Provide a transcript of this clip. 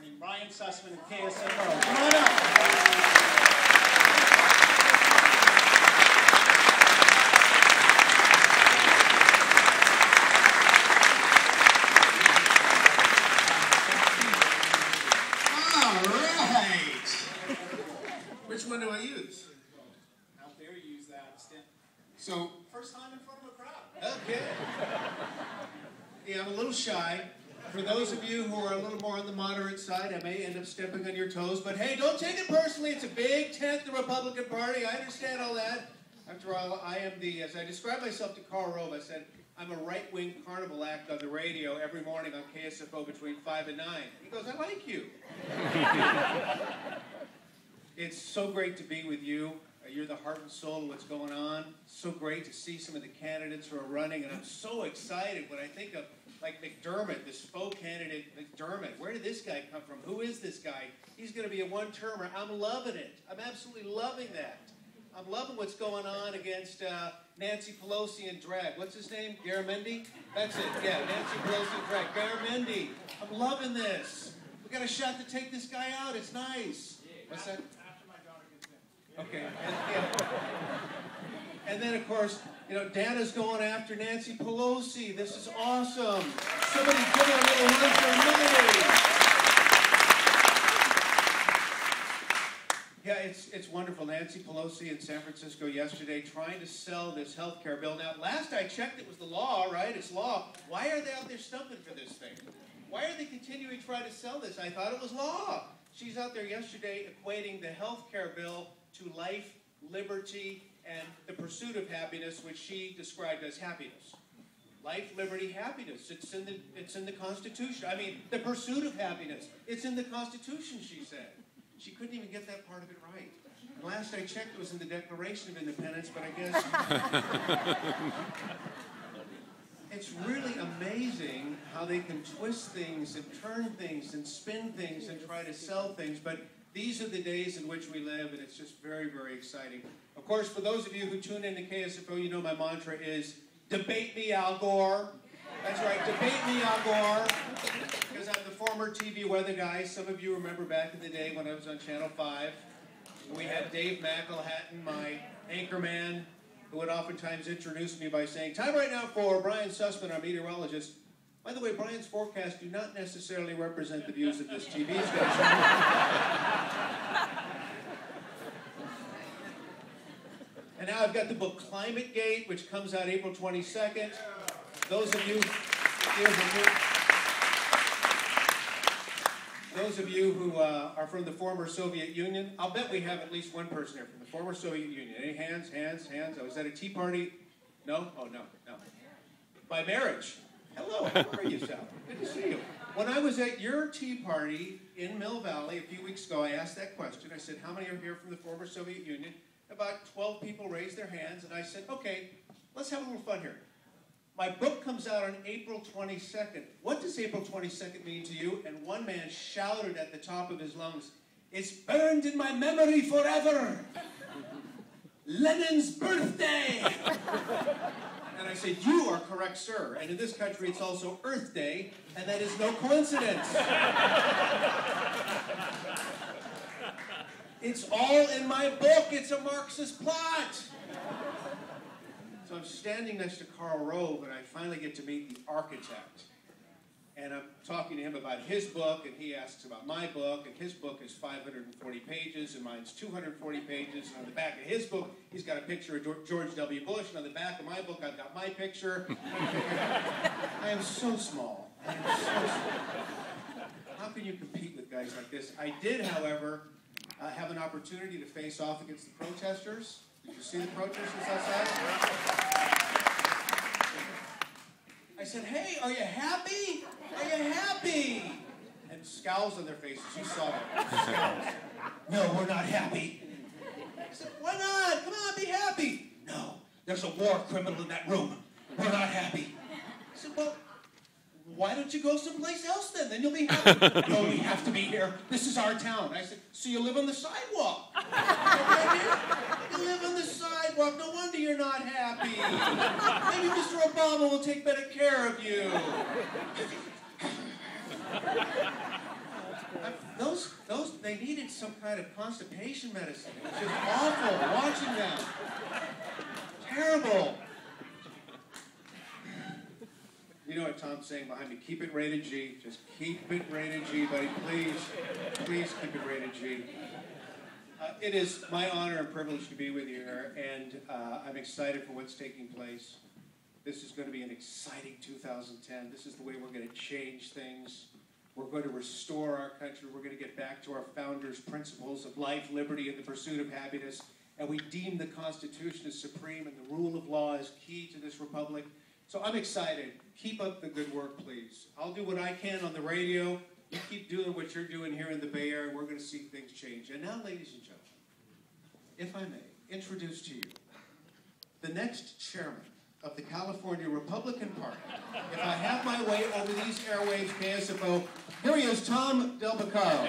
morning. Brian Sussman of KSFO. Come on up. Which one do I use? How dare you use that? So, first time in front of a crowd. okay. Yeah, I'm a little shy. For those of you who are a little more on the moderate side, I may end up stepping on your toes, but hey, don't take it personally. It's a big tent, the Republican Party. I understand all that. After all, I am as I described myself to Carl Rove, I said, I'm a right-wing carnival act on the radio every morning on KSFO between 5 and 9. He goes, I like you. It's so great to be with you. You're the heart and soul of what's going on. So great to see some of the candidates who are running, and I'm so excited when I think of, like, McDermott, this faux candidate McDermott. Where did this guy come from? Who is this guy? He's going to be a one-termer. I'm loving it. I'm absolutely loving that. I'm loving what's going on against Nancy Pelosi and drag. What's his name? Garamendi? That's it. Yeah, Nancy Pelosi and drag. Garamendi. I'm loving this. We got a shot to take this guy out. It's nice. What's that? Okay, and then of course, you know, Dana's going after Nancy Pelosi. This is awesome. Somebody give her a little run for money. Yeah, it's wonderful. Nancy Pelosi in San Francisco yesterday trying to sell this health care bill. Now, last I checked, it was the law, right? It's law. Why are they out there stumping for this thing? Why are they continuing to try to sell this? I thought it was law. She's out there yesterday equating the health care bill to life, liberty, and the pursuit of happiness, which she described as happiness. Life, liberty, happiness. It's in the Constitution. I mean, the pursuit of happiness. It's in the Constitution, she said. She couldn't even get that part of it right. And last I checked, it was in the Declaration of Independence, but I guess it's really amazing how they can twist things and turn things and spin things and try to sell things. But these are the days in which we live, and it's just very, very exciting. Of course, for those of you who tune into KSFO, you know my mantra is, debate me, Al Gore. That's right, debate me, Al Gore. Because I'm the former TV weather guy. Some of you remember back in the day when I was on Channel 5. We had Dave McElhatton, my anchor man, who would oftentimes introduce me by saying, time right now for Brian Sussman, our meteorologist. By the way, Brian's forecasts do not necessarily represent the views of this TV station. And now I've got the book Climate Gate, which comes out April 22nd. Those of you who are from the former Soviet Union, I'll bet we have at least one person here from the former Soviet Union. Any hands? I was at a tea party. No? Oh, no. By marriage. Hello, how are you, Sal? Good to see you. When I was at your tea party in Mill Valley a few weeks ago, I asked that question. I said, how many are here from the former Soviet Union? About 12 people raised their hands, and I said, okay, let's have a little fun here. My book comes out on April 22nd. What does April 22nd mean to you? And one man shouted at the top of his lungs, it's burned in my memory forever. Lenin's birthday. And I said, you are correct, sir. And in this country, it's also Earth Day, and that is no coincidence. It's all in my book. It's a Marxist plot. So I'm standing next to Carl Rove, and I finally get to meet the architect. And I'm talking to him about his book, and he asks about my book, and his book is 540 pages, and mine's 240 pages. And on the back of his book, he's got a picture of George W. Bush, and on the back of my book, I've got my picture. I am so small. How can you compete with guys like this? I did, however, have an opportunity to face off against the protesters. Did you see the protesters outside? I said, hey, are you happy? Are you happy? And scowls on their faces. You saw them. Scowls. No, we're not happy. I said, why not? Come on, be happy. No, there's a war criminal in that room. We're not happy. I said, well, why don't you go someplace else then? Then you'll be happy. No, we have to be here. This is our town. I said, so you live on the sidewalk. You live on the sidewalk. No wonder you're not happy. Maybe Mr. Obama will take better care of you. They needed some kind of constipation medicine. It was just awful watching them. Terrible. You know what Tom's saying behind me? Keep it rated G. Just keep it rated G, buddy. Please, please keep it rated G. It is my honor and privilege to be with you here, and I'm excited for what's taking place. This is going to be an exciting 2010. This is the way we're going to change things. We're going to restore our country. We're going to get back to our founders' principles of life, liberty, and the pursuit of happiness. And we deem the Constitution as supreme and the rule of law as key to this republic. So I'm excited. Keep up the good work, please. I'll do what I can on the radio. You keep doing what you're doing here in the Bay Area. We're going to see things change. And now, ladies and gentlemen, if I may, introduce to you the next chairman of the California Republican Party. If I have my way over these airwaves, KSFO, here he is, Tom Del Picaro.